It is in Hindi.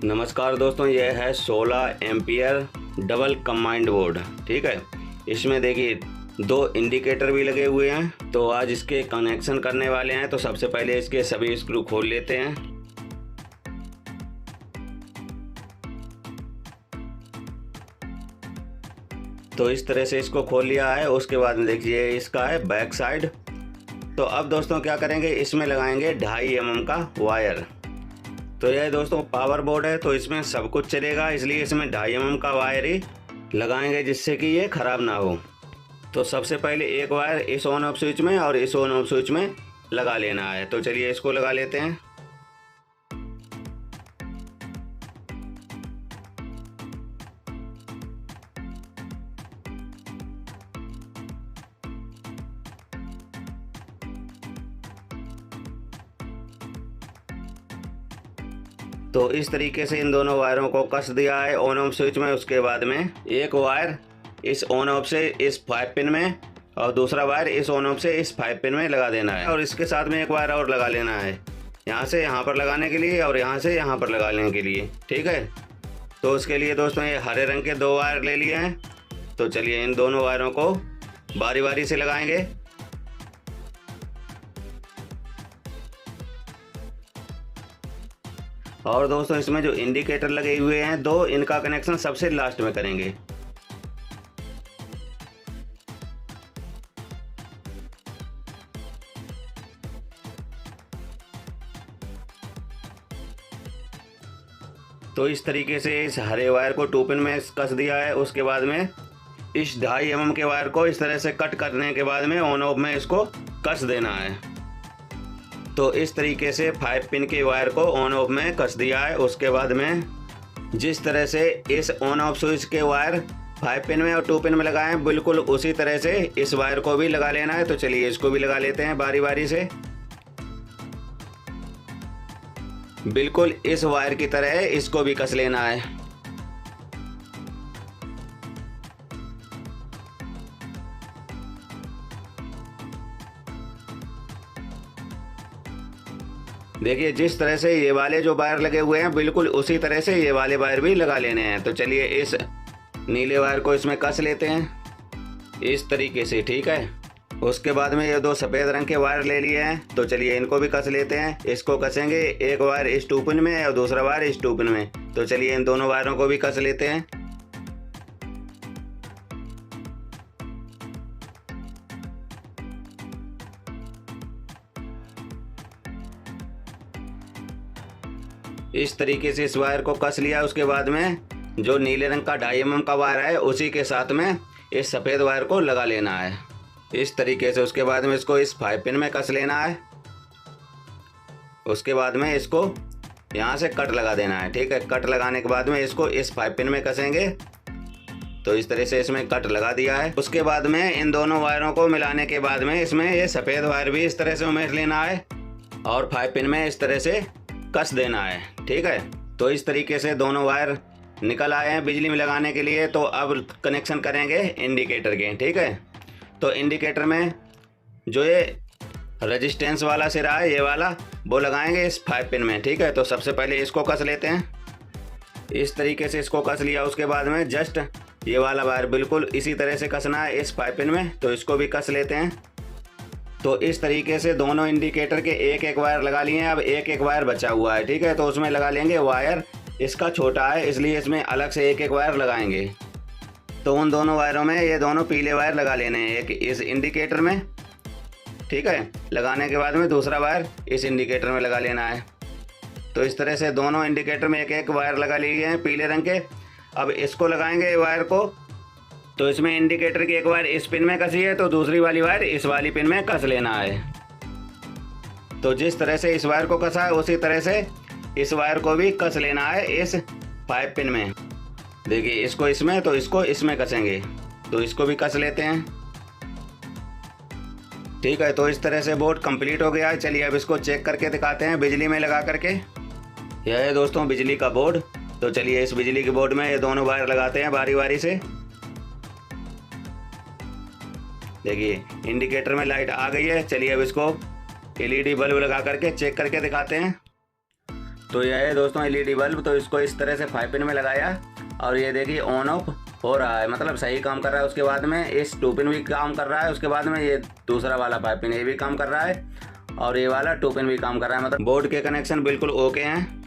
नमस्कार दोस्तों, यह है 16 एम्पियर डबल कंबाइंड बोर्ड। ठीक है, इसमें देखिए 2 इंडिकेटर भी लगे हुए हैं। तो आज इसके कनेक्शन करने वाले हैं। तो सबसे पहले इसके सभी स्क्रू खोल लेते हैं। तो इस तरह से इसको खोल लिया है। उसके बाद में देखिए इसका है बैक साइड। तो अब दोस्तों क्या करेंगे, इसमें लगाएंगे 2.5 mm का वायर। तो यह दोस्तों पावर बोर्ड है, तो इसमें सब कुछ चलेगा, इसलिए इसमें 2.5 mm का वायर ही लगाएंगे जिससे कि ये ख़राब ना हो। तो सबसे पहले एक वायर इस ऑन ऑफ स्विच में और इस ऑन ऑफ स्विच में लगा लेना है। तो चलिए इसको लगा लेते हैं। तो इस तरीके से इन दोनों वायरों को कस दिया है ऑन ऑफ स्विच में। उसके बाद में एक वायर इस ऑन ऑफ से इस 5 पिन में और दूसरा वायर इस ऑन ऑफ से इस 5 पिन में लगा देना है। और इसके साथ में एक वायर और लगा लेना है, यहाँ से यहाँ पर लगाने के लिए और यहाँ से यहाँ पर लगाने के लिए। ठीक है, तो उसके लिए दोस्तों ये हरे रंग के 2 वायर ले लिए हैं। तो चलिए इन दोनों वायरों को बारी बारी से लगाएंगे। और दोस्तों इसमें जो इंडिकेटर लगे हुए हैं 2, इनका कनेक्शन सबसे लास्ट में करेंगे। तो इस तरीके से इस हरे वायर को 2 पिन में कस दिया है। उसके बाद में इस 2.5 mm के वायर को इस तरह से कट करने के बाद में ऑन ऑफ में इसको कस देना है। तो इस तरीके से 5 पिन के वायर को ऑन ऑफ में कस दिया है। उसके बाद में जिस तरह से इस ऑन ऑफ स्विच के वायर 5 पिन में और 2 पिन में लगाए हैं, बिल्कुल उसी तरह से इस वायर को भी लगा लेना है। तो चलिए इसको भी लगा लेते हैं बारी बारी से। बिल्कुल इस वायर की तरह इसको भी कस लेना है। देखिए जिस तरह से ये वाले जो वायर लगे हुए हैं, बिल्कुल उसी तरह से ये वाले वायर भी लगा लेने हैं। तो चलिए इस नीले वायर को इसमें कस लेते हैं इस तरीके से। ठीक है, उसके बाद में ये 2 सफ़ेद रंग के वायर ले लिए हैं। तो चलिए इनको भी कस लेते हैं। इसको कसेंगे, एक वायर इस 2 पिन में और दूसरा वायर इस 2 पिन में। तो चलिए इन दोनों वायरों को भी कस लेते हैं। इस तरीके से इस वायर को कस लिया। उसके बाद में जो नीले रंग का 2.5 mm का वायर है, उसी के साथ में इस सफ़ेद वायर को लगा लेना है इस तरीके से। उसके बाद में इसको इस 5 पिन में कस लेना है। उसके बाद में इसको यहाँ से कट लगा देना है। ठीक है, कट लगाने के बाद में इसको इस 5 पिन में कसेंगे। तो इस तरह से इसमें कट लगा दिया है। उसके बाद में इन दोनों वायरों को मिलाने के बाद में इसमें ये सफ़ेद वायर भी इस तरह से उमेर लेना है और 5 पिन में इस तरह से कस देना है। ठीक है, तो इस तरीके से दोनों वायर निकल आए हैं बिजली में लगाने के लिए। तो अब कनेक्शन करेंगे इंडिकेटर के। ठीक है, तो इंडिकेटर में जो ये रेजिस्टेंस वाला सिरा है, ये वाला, वो लगाएंगे इस 5 पिन में। ठीक है, तो सबसे पहले इसको कस लेते हैं इस तरीके से। इसको कस लिया। उसके बाद में जस्ट ये वाला वायर बिल्कुल इसी तरह से कसना है इस 5 पिन में। तो इसको भी कस लेते हैं। तो इस तरीके से दोनों इंडिकेटर के एक एक वायर लगा लिए हैं। अब एक एक वायर बचा हुआ है। ठीक है, तो उसमें लगा लेंगे वायर। इसका छोटा है इसलिए इसमें अलग से एक एक वायर लगाएंगे। तो उन दोनों वायरों में ये दोनों पीले वायर लगा लेने हैं, एक इस इंडिकेटर में। ठीक है, लगाने के बाद में दूसरा वायर इस इंडिकेटर में लगा लेना है। तो इस तरह से दोनों इंडिकेटर में एक एक वायर लगा लिए हैं पीले रंग के। अब इसको लगाएंगे वायर को। तो इसमें इंडिकेटर की एक वायर इस पिन में कसी है, तो दूसरी वाली वायर इस वाली पिन में कस लेना है। तो जिस तरह से इस वायर को कसा है, उसी तरह से इस वायर को भी कस लेना है इस 5 पिन में। देखिए इसको इसमें, तो इसको इसमें कसेंगे। तो इसको भी कस लेते हैं। ठीक है, तो इस तरह से बोर्ड कंप्लीट हो गया है। चलिए अब इसको चेक करके दिखाते हैं बिजली में लगा करके। यह है दोस्तों बिजली का बोर्ड। तो चलिए इस बिजली के बोर्ड में ये दोनों वायर लगाते हैं बारी बारी से। देखिए इंडिकेटर में लाइट आ गई है। चलिए अब इसको LED बल्ब लगा करके चेक करके दिखाते हैं। तो यह है दोस्तों एलईडी बल्ब। तो इसको इस तरह से 5 पिन में लगाया और ये देखिए ऑन ऑफ हो रहा है, मतलब सही काम कर रहा है। उसके बाद में इस 2 पिन भी काम कर रहा है, उसके बाद में ये दूसरा वाला 5 पिन ये भी काम कर रहा है और ये वाला 2 पिन भी काम कर रहा है, मतलब बोर्ड के कनेक्शन बिल्कुल ओके हैं।